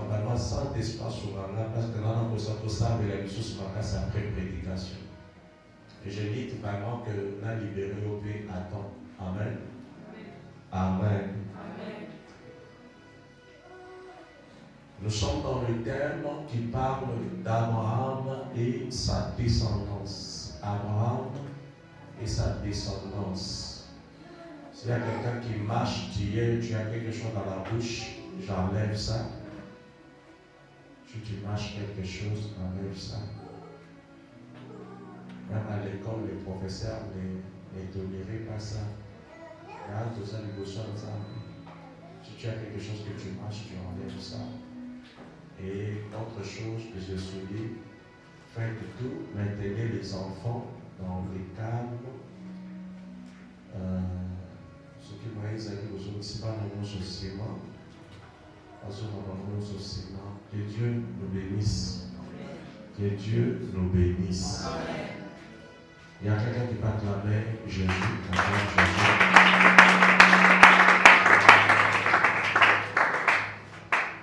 vraiment sans espace sur la parce que là, on peut savoir la mission sur ma casse après prédication. Et je dis vraiment que la libéré au pays attend. Amen. Amen. Amen. Nous sommes dans le thème qui parle d'Abraham et sa descendance. Abraham et sa descendance. S'il y a quelqu'un qui marche d'hier, tu as quelque chose dans la bouche, j'enlève ça. Si tu mâches quelque chose, enlève ça. Même à l'école, les professeurs ne toléraient pas ça. Regarde tout ça, les gosses, ça. Si tu as quelque chose que tu mâches, tu enlèves ça. Et autre chose que je souligne, faites tout, maintenez les enfants dans les calmes. Ce qui m'a dit aux autres, c'est pas dans nos sociétés. Que Dieu nous bénisse. Que Dieu nous bénisse. Il y a quelqu'un qui bat la main, Jésus.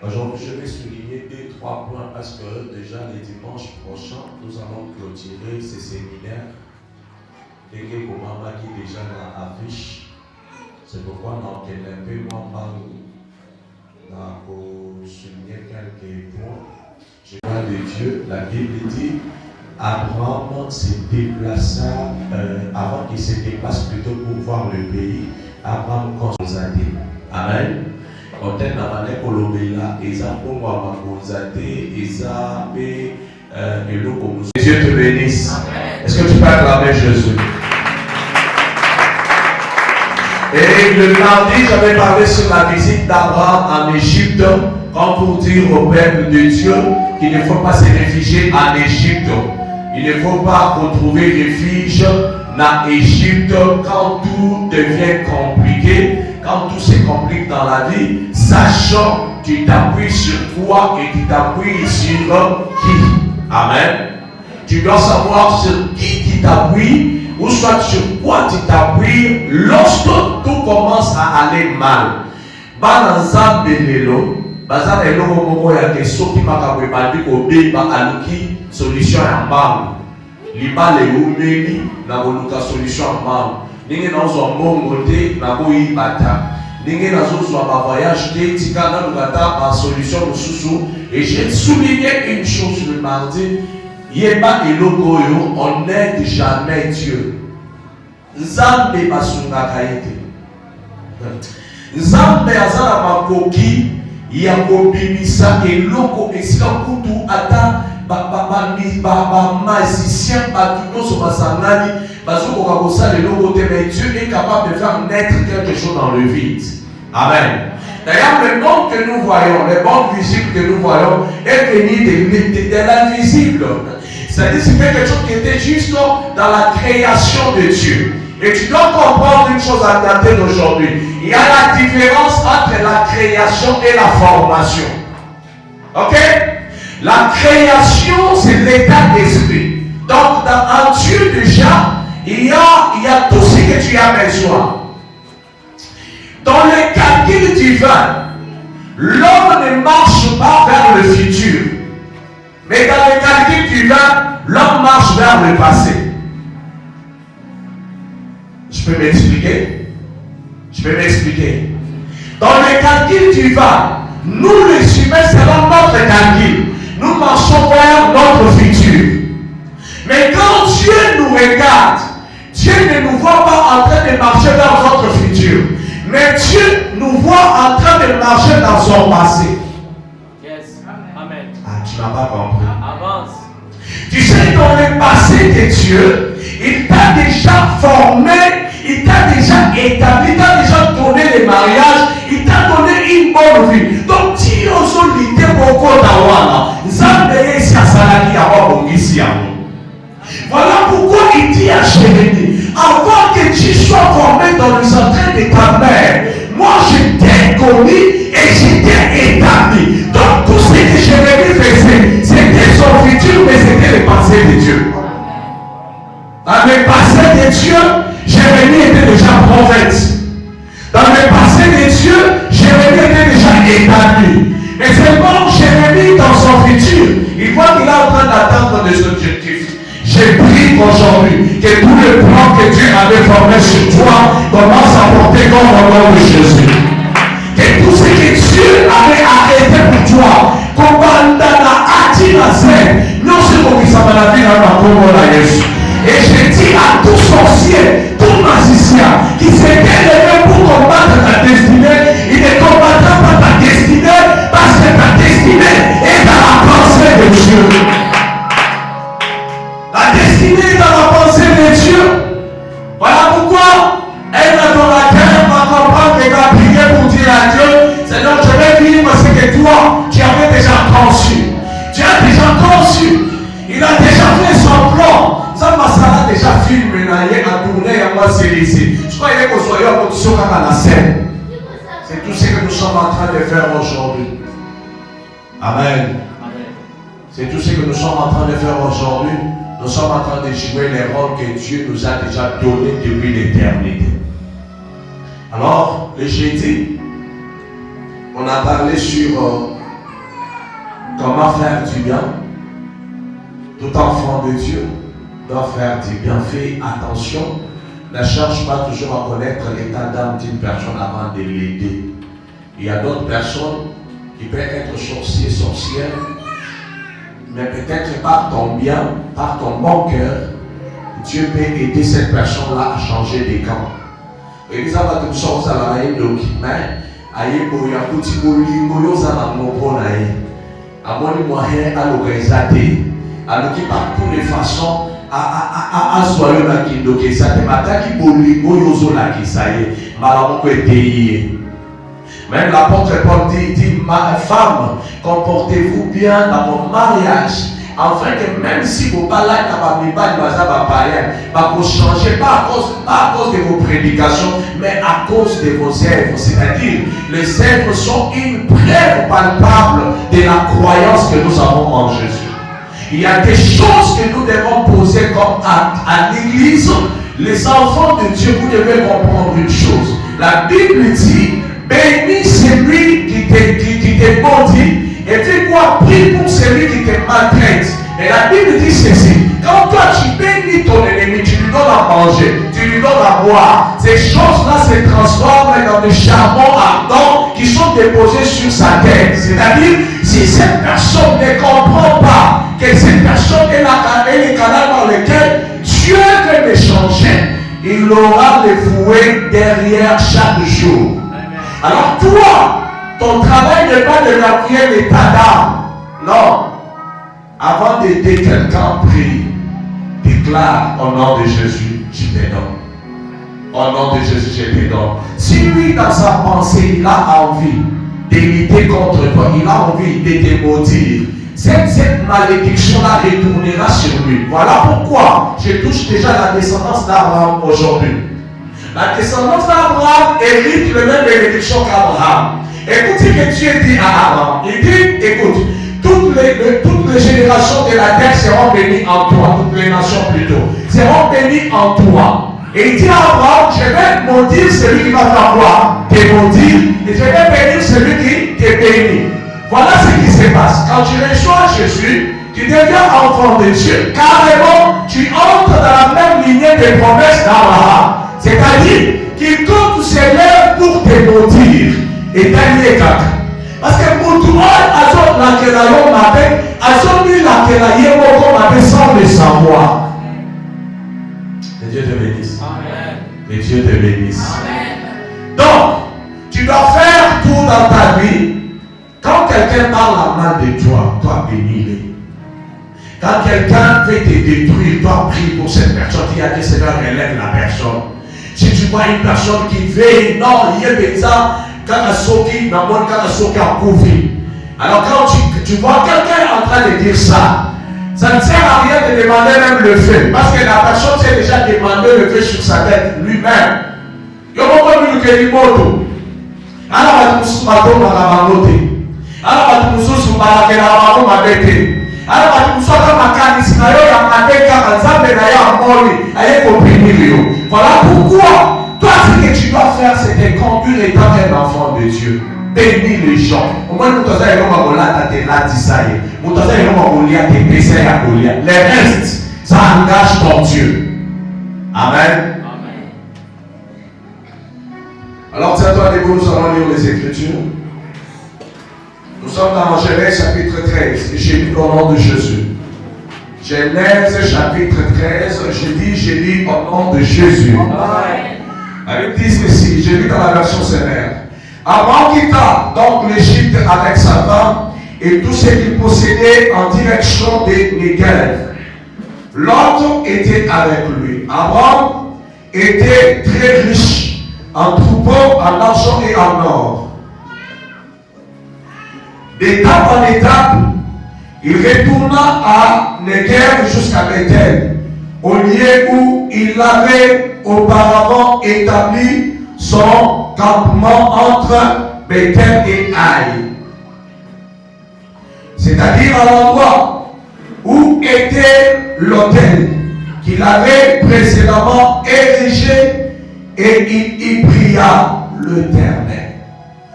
Aujourd'hui, je vais souligner 2-3 points parce que déjà les dimanches prochains, nous allons clôturer ces séminaires. Et que pour maman qui est déjà dans l'affiche, c'est pourquoi dans un peu moi parle pour souligner quelques points. Je parle de Dieu, la Bible dit Abraham se déplaça avant qu'il se déplace plutôt pour voir le pays. Abraham constaté. Amen. Quand elle n'a pas colombé Eza pour moi constaté, Eza et le Dieu te bénisse. Est-ce que tu peux acclamer Jésus? Et le lundi, j'avais parlé sur la visite d'Abraham en Égypte, comme pour dire au peuple de Dieu qu'il ne faut pas se réfugier en Égypte. Il ne faut pas retrouver refuge en Égypte quand tout devient compliqué, quand tout se complique dans la vie, sachant que tu t'appuies sur quoi et tu t'appuies sur qui. Amen. Tu dois savoir sur qui tu t'appuies ou soit sur quoi tu t'appuies lorsque tout commence à aller mal. Bananza belelo, bazana eloko moko ya keso ki makabwe bandi ko be ba aluki solution ya mbangu. Libale umeli na boluka solution ya mbangu. Ninge nazo mbongo te na boyi bata. Ninge nazo zwa ba voyage te tikana lukata ba solution mususu. Et j'ai souligné une chose le mardi. Yeba eloko yo, on n'aide jamais Dieu. Nzambe basungaka ete. Nzambe azala makoki ya kobimisa eloko esika kutu ata ba magicien batunoso basangani bazokoka kosala eloko te, mais Dieu est capable de faire naître quelque chose dans le vide. Amen. D'ailleurs, le monde que nous voyons, le monde visible que nous voyons est venu de l'invisible. C'est-à-dire c'est quelque chose qui était juste dans la création de Dieu. Et tu dois comprendre une chose à dater d'aujourd'hui. Il y a la différence entre la création et la formation. Ok? La création, c'est l'état d'esprit. Donc, en Dieu déjà, il y a tout ce que tu as besoin. Dans le calcul divin, l'homme ne marche pas vers le futur. Mais dans le calcul divin, l'homme marche vers le passé. Je peux m'expliquer? Je peux m'expliquer. Dans le calcul divin, nous les humains, selon notre calcul, nous marchons vers notre futur. Mais quand Dieu nous regarde, Dieu ne nous voit pas en train de marcher vers notre futur. Mais Dieu nous voit en train de marcher dans son passé. Yes. Amen. Ah, tu n'as pas compris. Avance. Tu sais, dans le passé de Dieu, il t'a déjà formé, il t'a déjà établi, il t'a déjà donné les mariages, il t'a donné une bonne vie. Donc, tu as aussi l'idée beaucoup d'avoir. Voilà pourquoi il dit à Jérémie, avant que tu sois formé dans les entrailles de ta mère, moi je t'ai connu et je t'ai établi. Donc tout ce que Jérémie faisait, c'était son futur, mais c'était le passé de Dieu. Dans le passé de Dieu, Jérémie était déjà prophète. Dans le passé de Dieu, Jérémie était déjà établi. Mais seulement Jérémie, dans son futur, il voit qu'il est en train d'atteindre des objectifs. J'ai pris aujourd'hui que tous les plans que Dieu avait formés sur toi commencent à porter comme au nom de Jésus. Que tout ce que Dieu avait arrêté pour toi, comme Bandana Atinazé, non c'est pour que ça m'a la vie dans la Congo la Yesu. Et je dis à tout sorcier, tout magicien qui s'est élevé pour combattre ta destinée, il ne combattra pas ta destinée parce que ta destinée est dans la pensée de Dieu. La destinée est dans la pensée de Dieu. Voilà pourquoi un adorateur va comprendre et va prier pour dire à Dieu, Seigneur, je vais vivre ce que toi, tu avais déjà conçu. Tu as déjà conçu. Il a déjà fait son plan. Ça m'a déjà filmé, à tourner, à moi, c'est ici. Je croyais qu'on soit en position à la scène. C'est tout ce que nous sommes en train de faire aujourd'hui. Amen. C'est tout ce que nous sommes en train de faire aujourd'hui. Nous sommes en train de jouer les rôles que Dieu nous a déjà donnés depuis l'éternité. Alors, le jeudi, on a parlé sur comment faire du bien. Tout enfant de Dieu doit faire du bien. Fais attention, ne cherche pas toujours à connaître l'état d'âme d'une personne avant de l'aider. Il y a d'autres personnes qui peuvent être sorciers, sorcières, mais peut-être par ton bien, par ton bon cœur, Dieu peut aider cette personne-là à changer des camps. Et nous avons tous choses à la main de mais aïe pour y a petit bolingo yosa na mopo na ye. Amoni moyen à l'organiser. Alors qui par toutes les façons à soyer la kindo que ça te mata qui bolingo yoso la qui ça y est. Malheureusement que t'es même l'apôtre Paul dit, ma femme, comportez-vous bien dans mon mariage, afin que même si vos balades ne changer pas à cause de vos prédications, mais à cause de vos œuvres. C'est-à-dire, les œuvres sont une preuve palpable de la croyance que nous avons en Jésus. Il y a des choses que nous devons poser comme à l'église. Les enfants de Dieu, vous devez comprendre une chose. La Bible dit, bénis celui qui te maudit, et fais quoi? Prie pour celui qui te maltraite. Et la Bible dit ceci, quand toi tu bénis ton ennemi, tu lui donnes à manger, tu lui donnes à boire, ces choses-là se transforment dans des charbons ardents qui sont déposés sur sa tête. C'est-à-dire, si cette personne ne comprend pas que cette personne est le canal dans lequel Dieu veut l'échanger, il aura le fouet derrière chaque jour. Alors toi, ton travail n'est pas de l'appuyer l'état d'âme. Non. Avant d'aider quelqu'un, prie. Déclare au nom de Jésus, je te donne. Au nom de Jésus, je te donne. Si lui, dans sa pensée, il a envie de lutter contre toi, il a envie de te maudire, cette malédiction-là retournera sur lui. Voilà pourquoi je touche déjà la descendance d'Abraham aujourd'hui. La descendance d'Abraham hérite le même bénédiction qu'Abraham. Écoute ce que Dieu dit à Abraham. Il dit, écoute, toutes les générations de la terre seront bénies en toi, toutes les nations plutôt, seront bénies en toi. Et il dit à Abraham, je vais maudire celui qui va faire quoi? Te maudire, et je vais bénir celui qui te bénit. Voilà ce qui se passe. Quand tu reçois Jésus, tu deviens enfant de Dieu. Carrément, tu entres dans la même lignée des promesses d'Abraham. C'est-à-dire, quiconque se lève pour te maudire est un écart. Parce que pour tout le monde, Azot Lakelayo m'appelle, Azot Lakelayo m'appelle sans le savoir. Que Dieu te bénisse. Amen. Que Dieu te bénisse. Amen. Donc, tu dois faire tout dans ta vie. Quand quelqu'un parle mal de toi, toi bénis-le. Quand quelqu'un veut te détruire, toi prie pour cette personne qui a dit Seigneur, relève la personne. Si tu vois une personne qui veille, non, il y a des gens, quand Soki, dans mon cas, Soki a couvert. Alors quand tu vois quelqu'un en train de dire ça, ça ne sert à rien de demander même le feu. Parce que la personne s'est déjà demandé le feu sur sa tête lui-même. Il y a beaucoup de gens qui moto. Alors, tu me Alors, tu voilà pourquoi toi ce que tu dois faire, c'est de conduire étant un enfant de Dieu. bénir les gens. Au moins, nous avons les restes, ça engage ton Dieu. Amen. Alors, tiens-toi debout, nous allons lire les Écritures. Nous sommes dans Genèse chapitre 13, et j'ai lu au nom de Jésus. Genèse chapitre 13, j'ai lu au nom de Jésus. La Bible dit ceci, j'ai lu dans la version sévère. Abraham quitta donc l'Égypte avec sa femme et tout ce qu'il possédait en direction des Négev. Lot était avec lui. Abraham était très riche en troupeaux, en argent et en or. D'étape en étape, il retourna à Négev jusqu'à Bethel, au lieu où il avait auparavant établi son campement entre Bethel et Haï. C'est-à-dire à l'endroit où était l'autel qu'il avait précédemment érigé, et il y pria l'Éternel.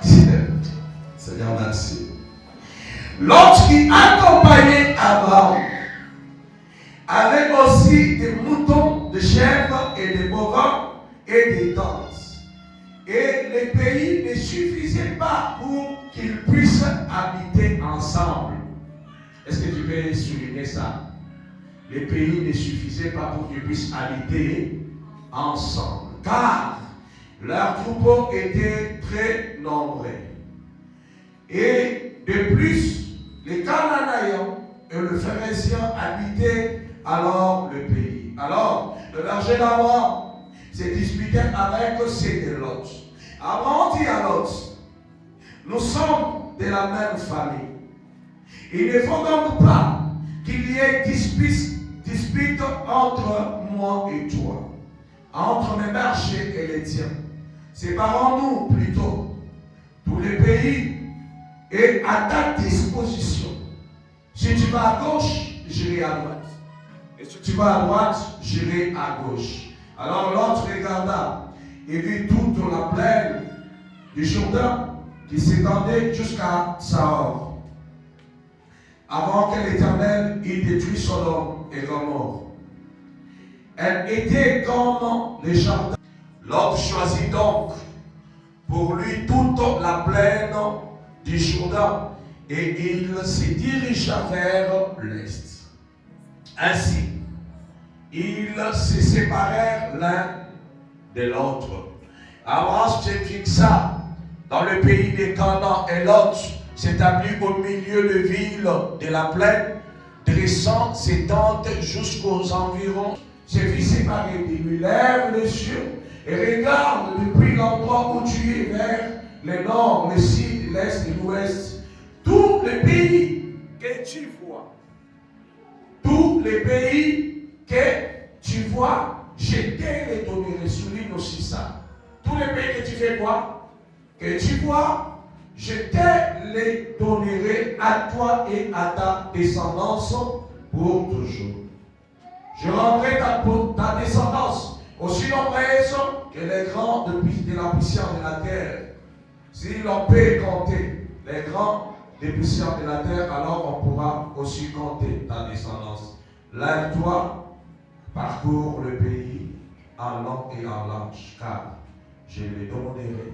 Seigneur, merci. Lorsqu'il accompagnait Abraham, avec aussi des moutons, des chèvres et des bovins et des tentes. Et les pays ne suffisaient pas pour qu'ils puissent habiter ensemble. Est-ce que tu peux souligner ça? Les pays ne suffisaient pas pour qu'ils puissent habiter ensemble. Car leurs troupeaux étaient très nombreux. Et de plus, les Cananéens et les Phéréziens habitaient alors le pays. Alors, le berger d'Abraham s'est disputé avec ceux de Lot. Abraham dit à Lot, nous sommes de la même famille. Il ne faut donc pas qu'il y ait dispute entre moi et toi, entre mes bergers et les tiens. Séparons-nous plutôt. Tous les pays est à ta disposition. Si tu vas à gauche, j'irai à droite. Et si tu vas à droite, j'irai à gauche. Alors l'autre regarda et vit toute la plaine du Jourdain qui s'étendait jusqu'à Sahor, avant que l'Éternel ait détruit Sodome et Gomorrhe. Elle était comme les jardins. L'autre choisit donc pour lui toute la plaine du Jourdain et il se dirigea vers l'est. Ainsi, ils se séparèrent l'un de l'autre. Abraham se fixa dans le pays des Canaan et Lot s'établit au milieu de villes de la plaine, dressant ses tentes jusqu'aux environs. Se fit séparer de lui, lève les yeux et regarde depuis l'endroit où tu es vers le nord, le sud, l'est et l'ouest. Tous les pays que tu vois, tous les pays que tu vois, je te les donnerai. Souligne aussi ça. Tous les pays que tu fais quoi? Que tu vois, je te les donnerai à toi et à ta descendance pour toujours. Je rendrai ta descendance aussi nombreuse que les grands de la puissance de la terre. Si l'on peut compter les grands des puissants de la terre, alors on pourra aussi compter ta descendance. Lève-toi, parcours le pays en long et en large, car je les donnerai.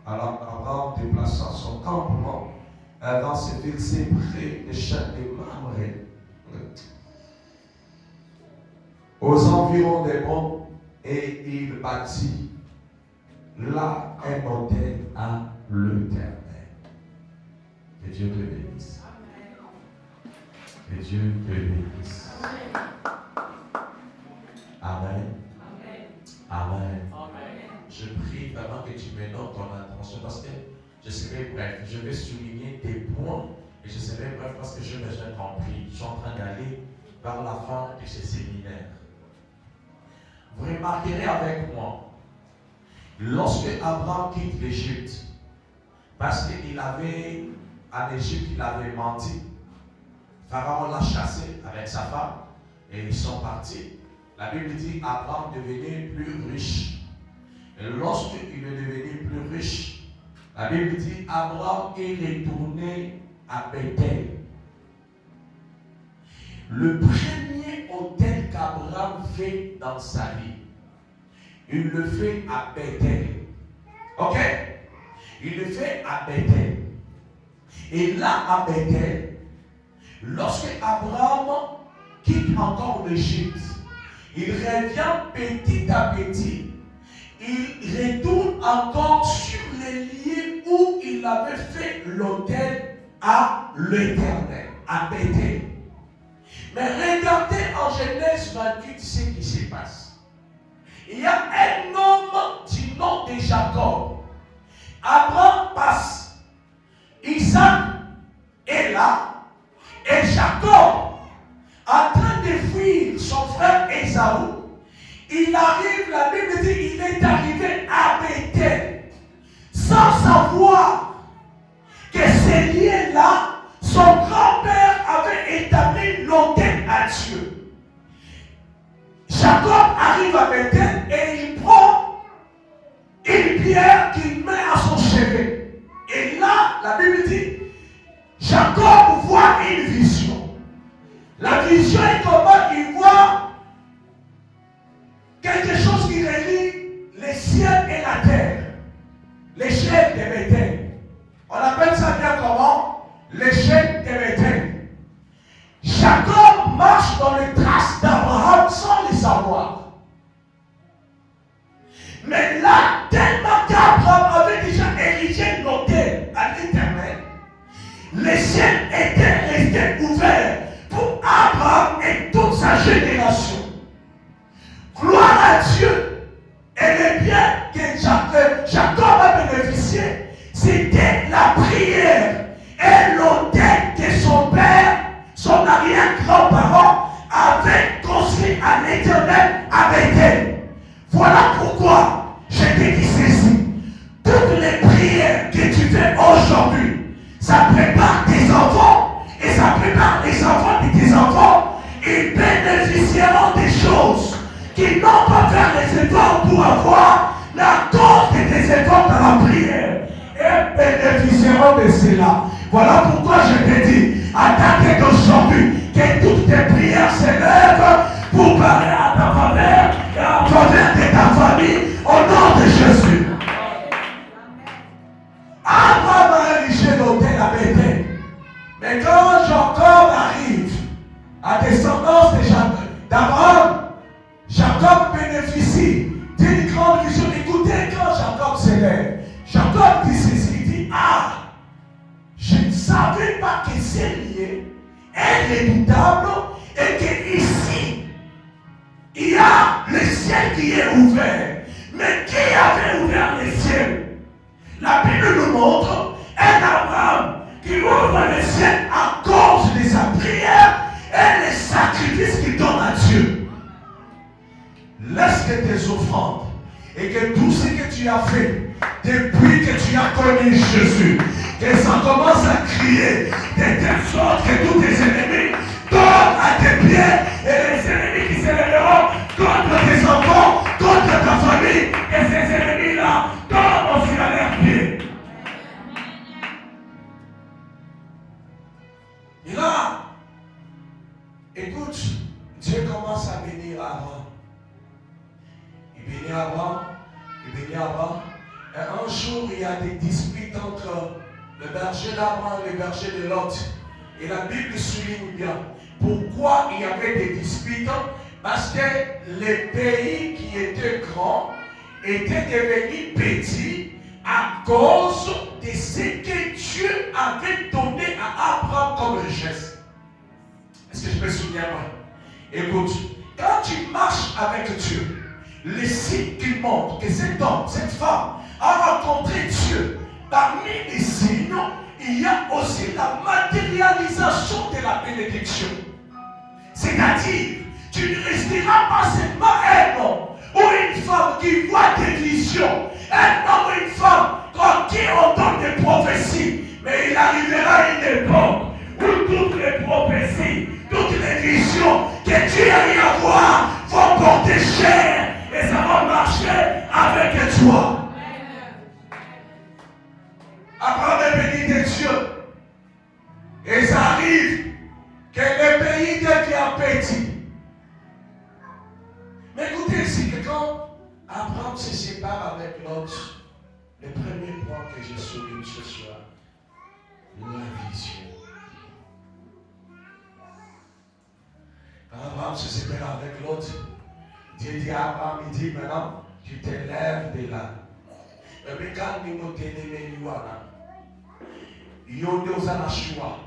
Alors Abraham déplaça son campement dans ce verset près des champs de Mamré, aux environs des monts, et il bâtit là un autel à l'Éternel. Que Dieu te bénisse. Que Dieu te bénisse. Amen. Amen. Je prie vraiment que tu me donnes ton attention parce que je serai bref. Je vais souligner des points et je serai bref parce que je l'ai déjà compris. Je suis en train d'aller vers la fin de ce séminaire. Vous remarquerez avec moi, lorsque Abraham quitte l'Égypte, parce qu'il avait, en Égypte, il avait menti, Pharaon l'a chassé avec sa femme et ils sont partis. La Bible dit qu'Abraham devenait plus riche. Et lorsqu'il est devenu plus riche, La Bible dit Abraham est retourné à Bethel. Le premier hôtel qu'Abraham fait dans sa vie, il le fait à Bethel. Ok? Il le fait à Bethel. Et là, à Bethel, lorsque Abraham quitte encore l'Égypte, il revient petit à petit. Il retourne encore sur les lieux où il avait fait l'autel à l'Éternel, à Bethel. Mais regardez en Genèse 28 ce qui se passe. Il y a un homme du nom de Jacob. Abraham passe. Isaac est là. Et Jacob, en train de fuir son frère Ésaü, il arrive, la Bible dit, il est arrivé à Bethel, sans savoir que ces lieux-là, son grand-père avait établi l'autel à Dieu. Jacob arrive à Bethel et il prend une pierre qu'il met à son chevet. Et là, la Bible dit, Jacob voit une vision. La vision est comment il voit quelque chose qui relie les cieux et la terre. L'échelle de Bethel. On appelle ça bien comment? L'échelle de Bethel. Jacob marche dans les traces d'Abraham sans le savoir. Mais là, tellement qu'Abraham avait déjà érigé l'autel à l'Éternel, les cieux étaient restés ouverts pour Abraham et toute sa génération. Gloire à Dieu. Et le bien que Jacob a bénéficié, c'était la prière et l'autel que son père, son arrière-grand-parent, avait construit à l'Éternel à Bethel. Voilà pourquoi je te dis ceci. Toutes les prières que tu fais aujourd'hui, ça prépare tes enfants et ça prépare les enfants de tes enfants. Ils bénéficieront des choses qu'ils n'ont pas fait les efforts pour avoir, mais à cause de tes efforts dans la prière, et bénéficieront de cela. Voilà pourquoi je te dis, à dater d'aujourd'hui, que toutes tes prières s'élèvent pour parler à ta faveur et en faveur de ta famille, au nom de Jésus. Abraham a érigé l'autel à Bethel. Mais quand Jacob arrive à descendance d'Abraham, Jacob bénéficie d'une grande vision. Écoutez, quand Jacob s'élève, Jacob dit ceci, il dit, ah, je ne savais pas que c'est lié, est redoutable, et que ici, il y a le ciel qui est ouvert. Mais qui avait ouvert le ciel? La Bible nous montre un Abraham qui ouvre le ciel à cause de sa prière et les sacrifices qu'il donne à Dieu. Laisse que tes offrandes et que tout ce que tu as fait depuis que tu as connu Jésus, que ça commence à crier de telle sorte que tous tes ennemis tombent à tes pieds et les ennemis qui s'élèveront contre tes enfants, contre ta famille, et ces ennemis-là tombent aussi à leurs pieds. Et là, écoute, Dieu commence à bénir Abraham. Il bénit Abraham, il bénit Abraham. Et un jour, il y a des disputes entre le berger d'Abraham et le berger de Lot. Et la Bible souligne bien pourquoi il y avait des disputes. Parce que les pays qui étaient grands étaient devenus petits à cause de ce que Dieu avait donné à Abraham comme geste. Est-ce que je peux souligner moi? Écoute, quand tu marches avec Dieu, les signes qui montrent que cet homme, cette femme a rencontré Dieu, parmi les signes, il y a aussi la matérialisation de la bénédiction. C'est-à-dire, tu ne resteras pas seulement un homme ou une femme qui voit des visions, un homme ou une femme à qui on donne des prophéties, mais il arrivera une époque où toutes les prophéties, toutes les visions que tu as eu à voir vont porter chair et ça va marcher avec toi. Et ça arrive que le pays devient petit. Mais écoutez ici que quand Abraham se sépare avec Lot, le premier point que je souligne ce soir, la vision. Quand Abraham se sépare avec Lot, Dieu dit à Abraham, il dit maintenant, tu te lèves de là. Mais quand nous nous tenons, il y a un choix.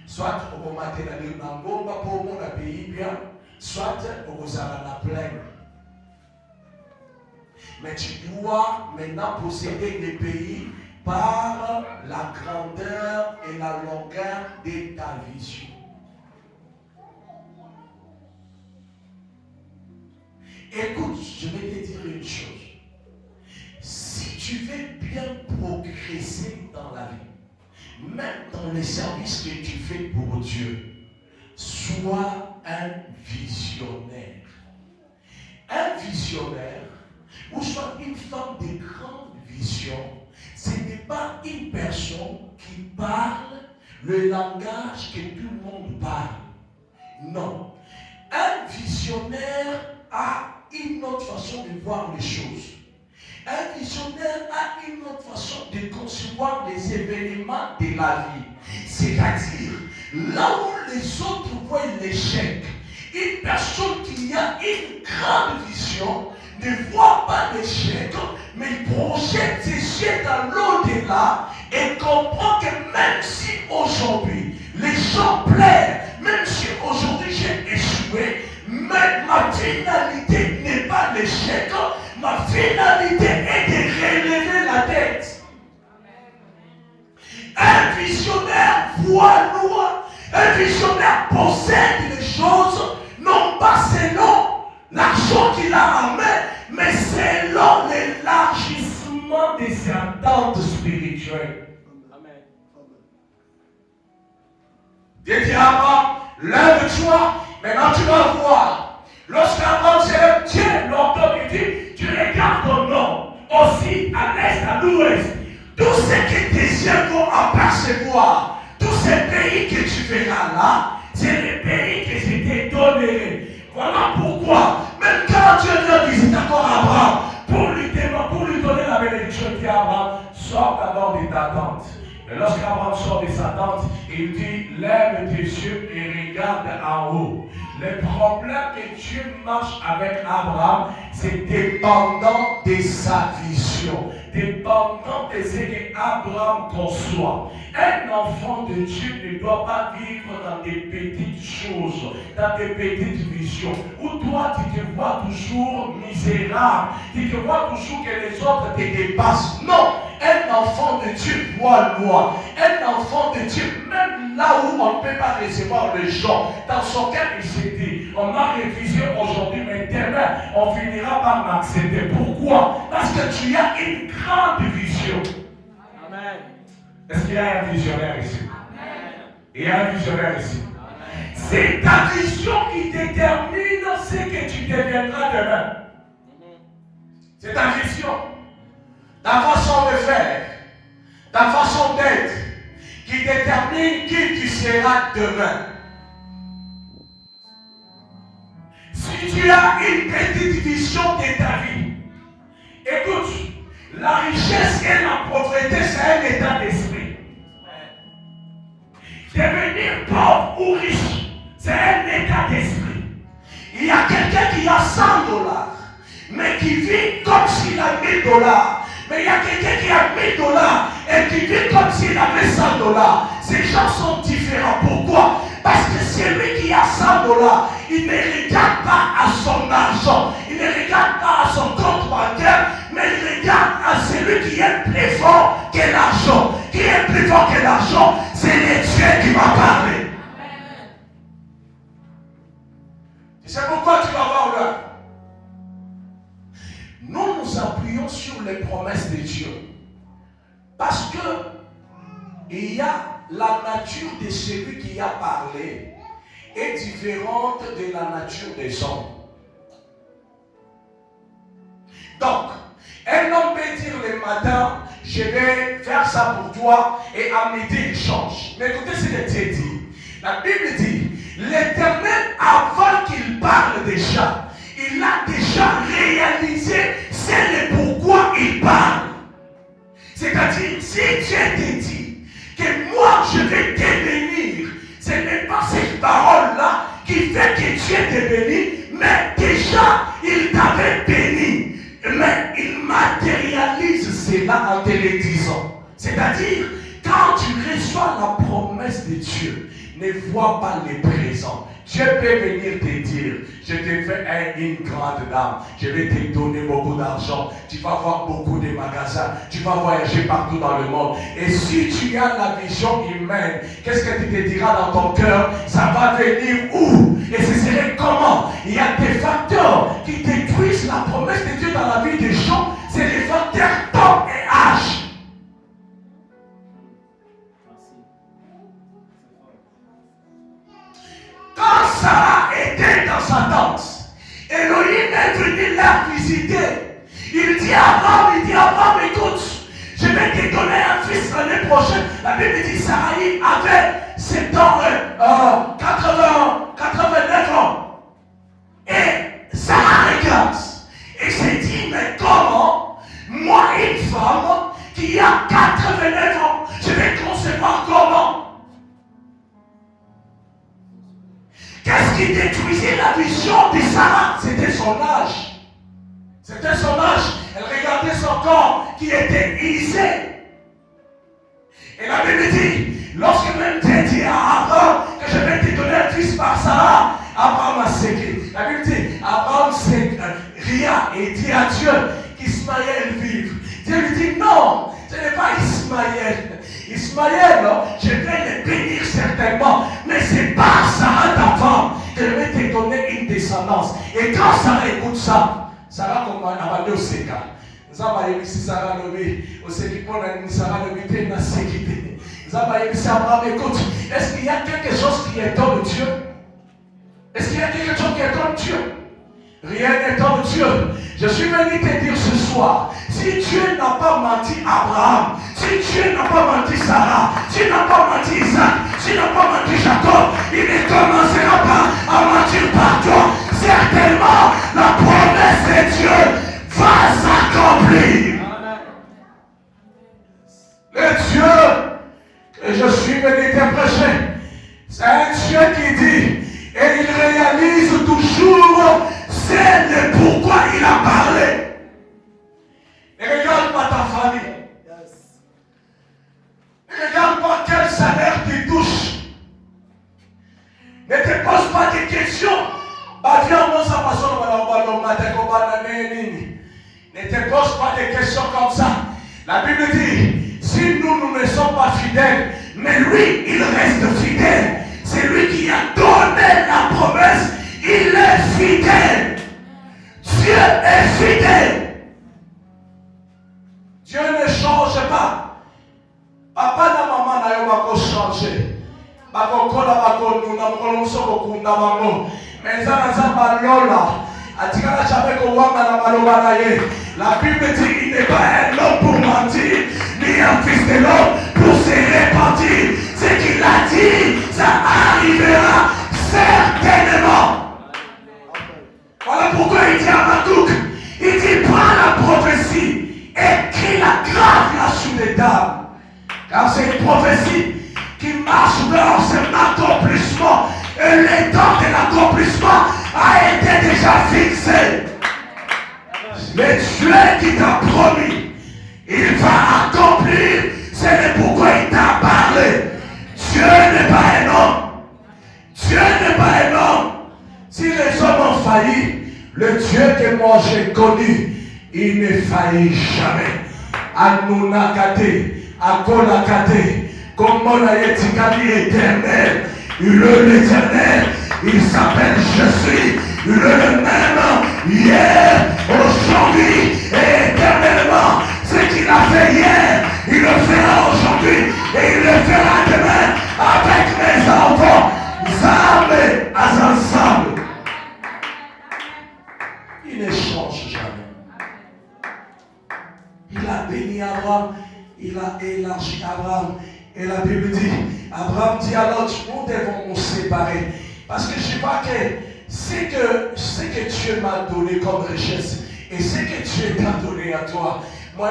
Soit on va mater la ngomba pour mon pays bien, soit on va la plaine. Mais tu dois maintenant posséder le pays par la grandeur et la longueur de ta vision. Écoute, je vais te dire une chose. Si tu veux bien progresser dans la vie, même dans les services que tu fais pour Dieu, sois un visionnaire. Un visionnaire, ou soit une femme de grande vision, ce n'est pas une personne qui parle le langage que tout le monde parle. Non. Un visionnaire a une autre façon de voir les choses. Un visionnaire a une autre façon de concevoir les événements de la vie. C'est-à-dire, là où les autres voient l'échec, une personne qui a une grande vision ne voit pas l'échec, mais il projette ses yeux dans l'au-delà et comprend que même si aujourd'hui les gens plairent, même si aujourd'hui j'ai échoué, mais ma finalité n'est pas l'échec, ma finalité est de relever la tête. Un visionnaire voit loin, un visionnaire possède les choses, non pas selon l'argent qu'il a en main, mais selon l'élargissement de ses attentes spirituelles. Amen. Dieu dit à Abraham, lève-toi, maintenant tu vas voir. Lorsqu'Abraham se lève, Dieu l'ordonne, il dit, tu regardes ton nom, aussi à l'est, à l'ouest. Tout ce que tes yeux vont apercevoir, tous ces pays que tu verras là, c'est les pays que je t'ai donnés. Voilà pourquoi, même quand Dieu vient visiter encore Abraham, pour lui donner la bénédiction, il dit à Abraham, sors d'abord de ta tente. Et lorsqu'Abraham sort de sa tente, il dit, lève tes yeux et regarde en haut. Le problème que Dieu marche avec Abraham, c'est dépendant de sa vision, dépendant de ce qu'Abraham conçoit. Un enfant de Dieu ne doit pas vivre dans des petites choses, dans des petites visions, où toi tu te vois toujours misérable, tu te vois toujours que les autres te dépassent. Non, un enfant de Dieu voit loin. Un enfant de Dieu, même là où on ne peut pas recevoir les gens, dans son cœur il se dit, on m'a révisé aujourd'hui, mais demain on finira par m'accepter. Pourquoi? Parce que tu as une grande vision. Amen. Est-ce qu'il y a un visionnaire ici? Amen. Il y a un visionnaire ici. Amen. C'est ta vision qui détermine ce que tu deviendras demain. C'est ta vision, ta façon de faire, ta façon d'être, qui détermine qui tu seras demain. Si tu as une petite vision de ta vie, écoute, la richesse et la pauvreté, c'est un état d'esprit. Devenir pauvre ou riche, c'est un état d'esprit. Il y a quelqu'un qui a 100 $, mais qui vit comme s'il a 1000 $. Mais il y a quelqu'un qui a 1000 $ et qui vit comme s'il avait 100 $. Ces gens sont différents. Pourquoi? Parce que celui qui a 100 $, il ne regarde pas à son argent, il ne regarde pas à son compte bancaire, mais il regarde à celui qui est plus fort que l'argent. Qui est plus fort que l'argent? C'est le Dieu qui m'a parlé. Tu sais pourquoi tu vas voir là? Nous nous appuyons sur les promesses de Dieu. Parce que il y a la nature de celui qui a parlé est différente de la nature des hommes. Donc, un homme peut dire le matin, je vais faire ça pour toi et à midi il change. Mais écoutez ce que Dieu dit. La Bible dit, l'Éternel avant qu'il parle déjà, il a déjà réalisé c'est le pourquoi il parle. C'est-à-dire, si Dieu te dit que moi je vais te bénir, ce n'est pas cette parole-là qui fait que Dieu te bénit, mais déjà il t'avait béni. Mais il matérialise cela en te le disant. C'est-à-dire, quand tu reçois la promesse de Dieu, ne vois pas les présents. Dieu peut venir te dire, je te fais une grande dame, je vais te donner beaucoup d'argent, tu vas voir beaucoup de magasins, tu vas voyager partout dans le monde. Et si tu as la vision humaine, qu'est-ce que tu te diras dans ton cœur? Ça va venir où? Et ce serait comment? Il y a des facteurs qui détruisent la promesse de Dieu dans la vie des gens, c'est les facteurs temps et âge. Quand Sarah était dans sa tente, Elohim est venu la visiter. Il dit à Abraham, écoute, je vais te donner un fils l'année prochaine. La Bible dit Sarah avait 89 ans. Et Sarah regarde et se dit, mais comment moi, une femme qui a 89 ans, je vais concevoir comment? Qu'est-ce qui détruisait la vision de Sarah? C'était son âge. C'était son âge. Elle regardait son corps qui était usé. Et la Bible dit, lorsque même Dieu dit à Abraham que je vais te donner un fils par Sarah, Abraham a séqué. La Bible dit, Abraham ria et dit à Dieu qu'Ismaël vive. Dieu lui dit, non, ce n'est pas Ismaël. Ismaël, je vais le bénir certainement, mais c'est pas Sarah ta femme que je vais te donner une descendance. Et quand Sarah écoute ça, Sarah comme abandonné au Seka. Nous avons ici Sarah nommé au Sekipon, Sarah nommé na sécurité. Nous avons ici Abraham, écoute, est-ce qu'il y a quelque chose qui étonne Dieu? Est-ce qu'il y a quelque chose qui étonne Dieu? Rien n'étonne Dieu. Je suis venu te dire ce soir, si Dieu n'a pas menti Abraham, si Dieu n'a pas menti Sarah, si n'a pas menti Isaac, si n'a pas menti Jacob, il ne commencera pas à mentir par toi. Certainement, la promesse de Dieu va s'accomplir. Le Dieu que je suis venu te prêcher, c'est un Dieu qui dit, et il réalise toujours c'est le pourquoi il a parlé. Ne regarde pas ta famille. Ne regarde pas quel salaire tu touches. Ne te pose pas des questions. Ne te pose pas des questions comme ça. La Bible dit, si nous ne sommes pas fidèles, mais lui, il reste fidèle. C'est lui qui a donné la promesse. Il est fidèle. Dieu est fidèle. Dieu ne change pas. Papa na maman na yo bako changer. Bako kola bako nuna mkono msoko kunda mango. Menzana zamba lola. Atikana chabeko wanga na maloba na ye. La Bible dit il n'est pas un homme pour mentir, ni un fils de l'homme pour se repentir. Ce qu'il a dit, ça arrivera certainement. Voilà pourquoi il dit à Habakkuk, il dit prends la prophétie, écris-la, grave-la sous les tables. Car c'est une prophétie qui marche vers son accomplissement. Et le temps de l'accomplissement a été déjà fixé. Mais Dieu qui t'a promis, il va accomplir. C'est le pourquoi il t'a parlé. Dieu n'est pas un homme. Dieu n'est pas un homme. Si les hommes ont failli, le Dieu que moi j'ai connu, il ne faillit jamais. Anunakate, Akolakate, comme on a été éternel. Il est l'éternel, il s'appelle Je suis, il est le même hier, aujourd'hui et éternellement. Ce qu'il a fait hier, il le fera aujourd'hui et il le fera demain avec mes enfants. Ensemble, ensemble. Il ne change jamais. Il a béni Abraham. alors nous devons nous séparer. Parce que je vois que ce que Dieu m'a donné comme richesse et ce que Dieu t'a donné à toi, moi,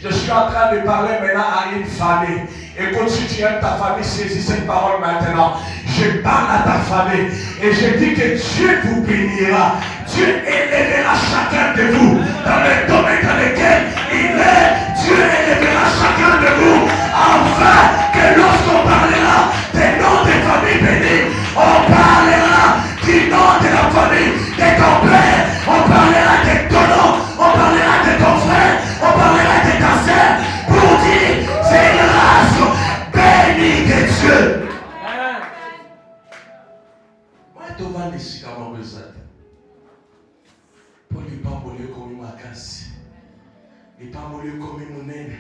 je suis en train de parler maintenant à une famille. Écoute, si tu aimes ta famille, saisis cette parole maintenant. Je parle à ta famille et je dis que Dieu vous bénira. Dieu élèvera chacun de vous dans le domaine dans lequel il est. Dieu élèvera chacun de vous afin que lorsqu'on parlera des noms des familles bénies, on parlera du nom de la famille de ton père, on parlera de ton nom, on parlera de ton frère, on parlera de ta sœur pour dire c'est une race bénie de Dieu. Moi, je vais ici comme on veut ça. Pour lui pas mourir comme ma casse. Il pas mourir comme mon aîné.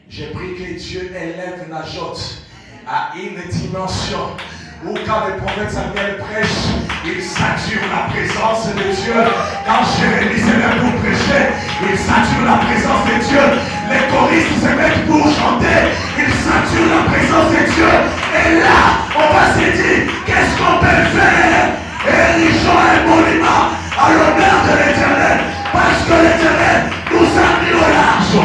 J'ai pris que Dieu élève la jotte à une dimension où quand le prophète Samuel prêche, il sature la présence de Dieu. Quand Jérémie se met pour prêcher, il sature la présence de Dieu. Les choristes se mettent pour chanter, ils saturent la présence de Dieu. Et là, on va se dire, qu'est-ce qu'on peut faire? Érigeons un monument à l'honneur de l'Éternel, parce que l'Éternel nous a mis au large.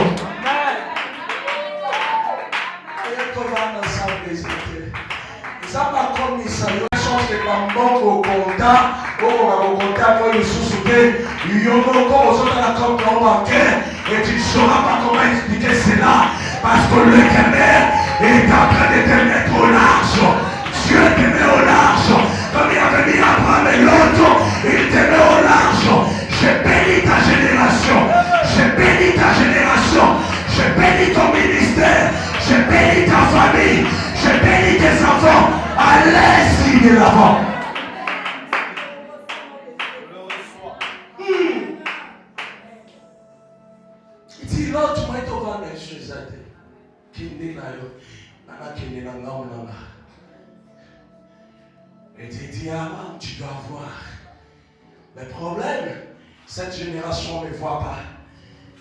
Ça m'a commis ça. Je change de bambon au contact. Au contact, moi, je suis soudé. Il y a encore aux autres la compte bancaire. Et tu ne sauras pas comment expliquer cela. Parce que l'Éternel est en train de te mettre au large. Dieu te met au large. Comme il avait mis Abraham et l'autre, il te met au large. Je bénis ta génération. Je bénis ta génération. Je bénis ton ministère. Je bénis ta famille. Je bénis tes enfants. Allez, de l'avant. Il dit, l'autre, tu m'as été au vent des choses. Et tu dis, ah, tu dois voir. Le problème, cette génération ne voit pas.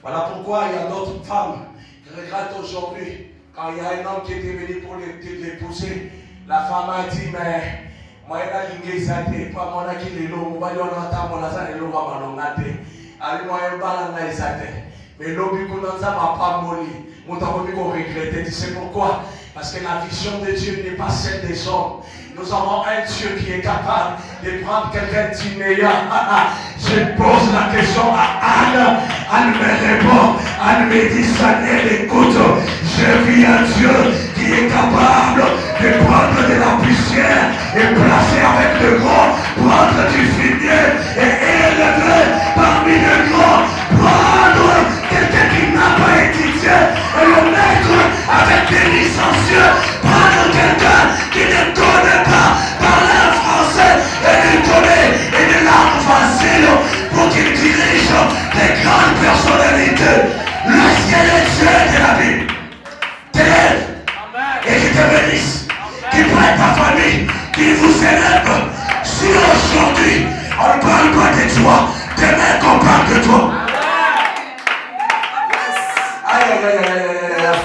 Voilà pourquoi il y a d'autres femmes qui regrettent aujourd'hui. Quand il y a un homme qui était venu pour l'épouser, la femme a dit, mais moi, je n'ai pas dit, pas mon qui est là, je vais entendre mon azan et l'eau va m'allonger. Alors, moi, je vais aller mais l'objet qu'on a pas molli. Mon temps qu'on regrette. Tu sais pourquoi? Parce que la vision de Dieu n'est pas celle des hommes. Nous avons un Dieu qui est capable de prendre quelqu'un d'immédiat. Je pose la question à Anne. Anne me répond. Anne me dit, Seigneur, écoute, je vis un Dieu qui est capable de prendre de la poussière et placer avec le gros, prendre du fumier et élever parmi les grands, prendre quelqu'un qui n'a pas étudié et le mettre avec des licencieux, prendre quelqu'un qui ne connaît pas parler en français et lui donner une langue facile pour qu'il dirige des grandes personnalités. Le ciel est Dieu de la Bible. T'élève et qui te bénisse, qui prête ta famille, qui vous élève. Si aujourd'hui on ne parle pas de toi, demain qu'on parle de toi. Aïe aïe aïe aïe aïe aïe.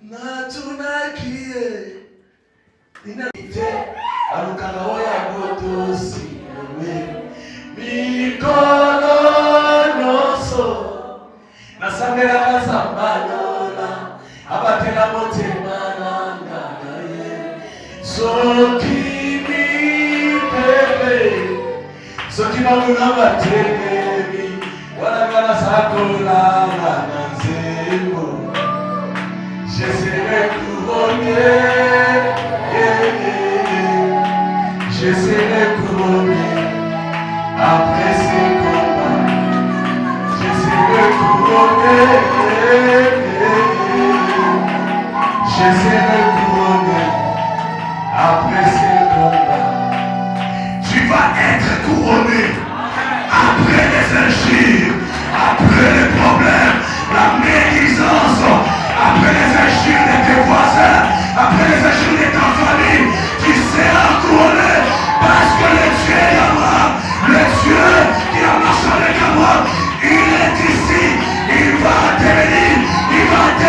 Natuna kie dinamite alukanga ya moto si mikono noso nasambela kasambalola abatela motema nanga ye soki mi pepe soki mamuna batemi wana sakola na nzembo je serai couronné, je serai couronné après ces combats. Je serai couronné, je serai couronné après ces combats. Tu vas être couronné après les injures, après les problèmes, la médisance. Après les injures de tes voisins, après les injures de ta famille, tu seras couronné parce que le Dieu d'Abraham, le Dieu qui a marché avec Abraham, il est ici, il va te bénir, il va te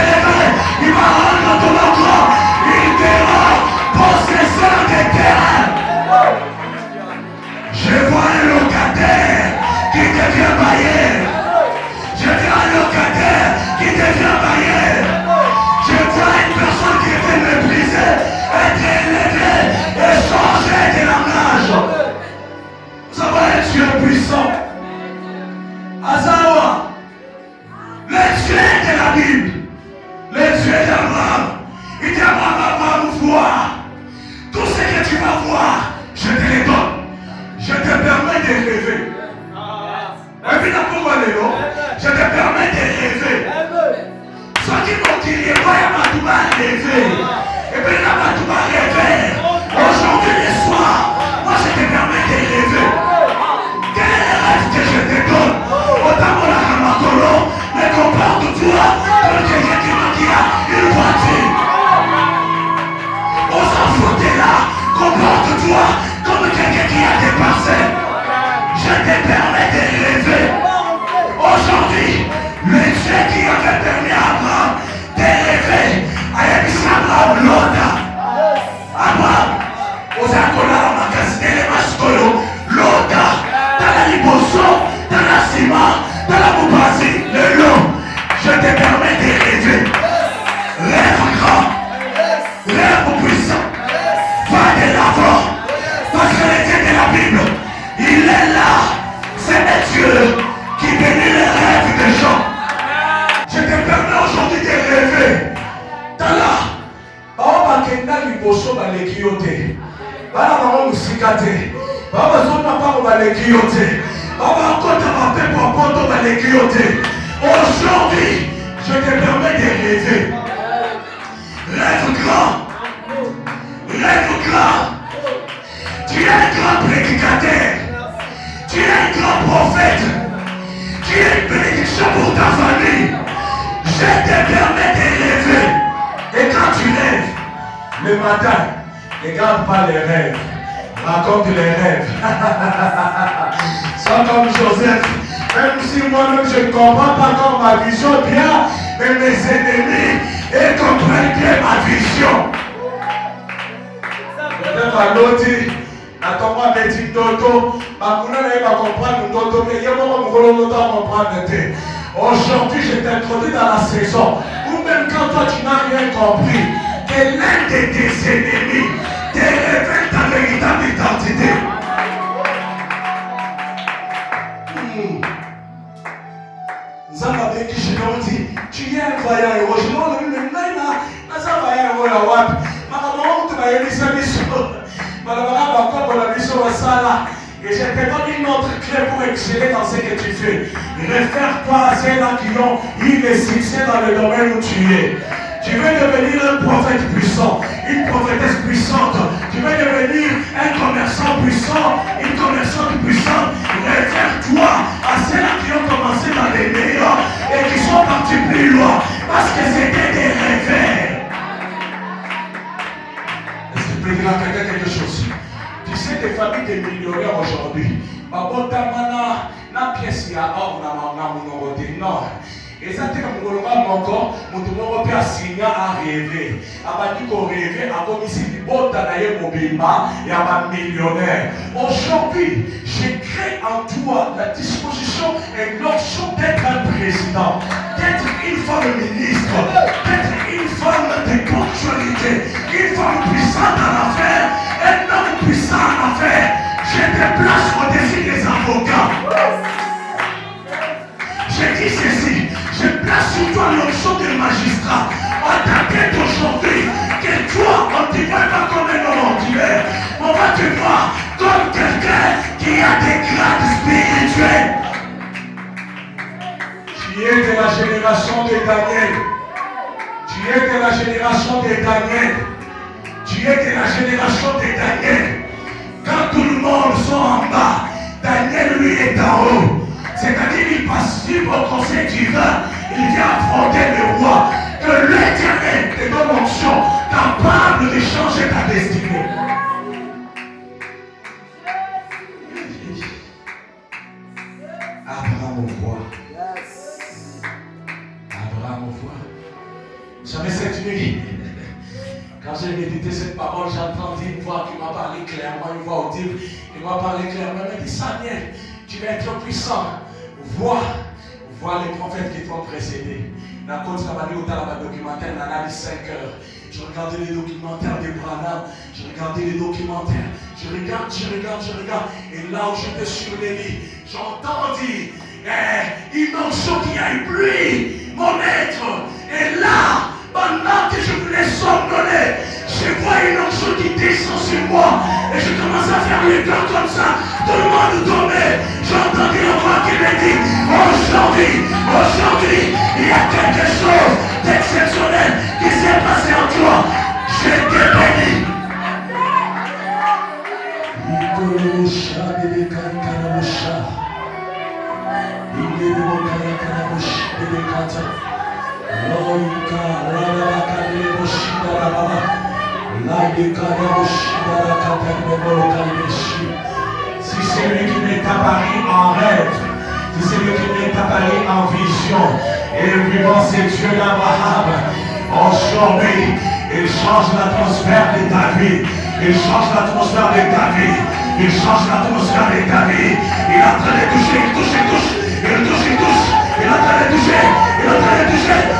dit, moi, il m'a levé. Et puis là, tu m'as rêvé. Aujourd'hui, le soir, moi, je te permets de rêver. Quel est le rêve que je te donne? Autant mon amakolo, mais comporte-toi comme quelqu'un qui a une voiture. On s'en fout là. Comporte-toi comme quelqu'un qui a des parcelles. Je te permets de rêver. Aujourd'hui, le Dieu qui avait permis à Abraham de rêver, a dit Abraham Loda. Abraham, aux accolades, magasin, les mascolos, Loda, dans la liboso, dans la ciment, dans la boubasi, le long. Je te permets de rêver. Rêve grand, rêve puissant, pas de l'avant, parce que le Dieu de la Bible, il est là. C'est le Dieu qui bénit les rêves des gens. Je te permets aujourd'hui de rêver. Tala, Baba Kenda Liboso Balekiote, Baba Musikate, Baba Zona Paro Balekiote, Baba Kota Mapepo Poto Balekiote. Aujourd'hui, je te permets de rêver. Rêve grand. Rêve grand. Tu es un grand prédicateur. Tu es un grand prophète. Tu es une bénédiction pour ta famille. Je te permets de rêver. Et quand tu rêves, le matin, ne garde pas les rêves. Raconte les rêves. Sois comme Joseph. Même si moi-même je ne comprends pas encore ma vision bien, mais mes ennemis, ils comprennent bien ma vision. Peut-être à l'autre, attends-moi, mais dis Toto, ma couleur va comprendre Toto, mais il y a mon gros comprendre. Aujourd'hui, je t'introduis dans la saison où même quand toi tu n'as rien compris, que l'un de tes ennemis te révèle ta véritable identité. Zambabé qui je leur dis, tu es un voyant héros. Je leur dis, mais non, ça va y avoir la wap. Ma maman, tu vas y aller sa mission. Ma maman va encore la mission à ça là. Et je te donne une autre clé pour exceller dans ce que tu fais. Réfère-toi à ceux-là qui ont eu le succès dans le domaine où tu es. Tu veux devenir un prophète puissant, une prophétesse puissante. Tu veux devenir un commerçant puissant, une commerçante puissante. Réfère-toi à ceux-là qui ont commencé dans les meilleurs et qui sont partis plus loin. Parce que c'était des rêveurs. Est-ce que tu peux dire à quelqu'un quelque chose? Tu sais des familles de millionnaires aujourd'hui. Na pièce ya or na monogote non. Et ça c'est comme le roi encore, mon tour peut signer à rêver. Abadi ko rêver a comme ici bota na ye mobima et a millionnaire. Aujourd'hui, j'ai créé en toi la disposition et l'option d'être un président, d'être une femme ministre, d'être une femme de ponctualité, une femme puissante en affaires, un homme puissant en affaires. Je te place au-dessus des avocats. Je dis ceci, je place sur toi l'option des magistrats. On t'appelle aujourd'hui que toi, on ne te voit pas comme un homme ordinaire. On va te voir comme quelqu'un qui a des grades spirituels. Tu es de la génération de Daniel. Tu es de la génération de Daniel. Tu es de la génération de Daniel. Quand tout le monde sont en bas, Daniel lui est en haut. C'est-à-dire qu'il participe au conseil divin. Il vient affronter le roi. Que l'Éternel te donne l'onction capable de changer ta destinée. Abraham voit. Abraham voit. J'avais cette nuit. Quand j'ai médité cette parole, j'ai entendu une voix qui m'a parlé clairement, une voix audible, qui m'a parlé clairement. Elle m'a dit, Samuel, tu vas être puissant. Vois les prophètes qui t'ont précédé. Dans le documentaire, on a 5 heures. Je regardais les documentaires de Branham, je regardais les documentaires, je regarde. Et là où j'étais sur les lits, j'entends dire, une onction qui a eu pluie, mon maître. Et là, pendant que je voulais somnoler, je vois une onction qui descend sur moi. Et je commence à faire les plans comme ça. Tout le monde tombait. J'entends une voix qui me dit, aujourd'hui, il y a quelque chose d'exceptionnel Si c'est lui qui m'est apparu en rêve, si c'est lui qui m'est apparu en vision, et vivant ces dieux d'Abraham, aujourd'hui, il change l'atmosphère de ta vie. Il change l'atmosphère de ta vie. Il change l'atmosphère de ta vie. Il est en train de toucher, il touche, il touche. Il touche, il touche. Il est en train de toucher, il est en train de toucher.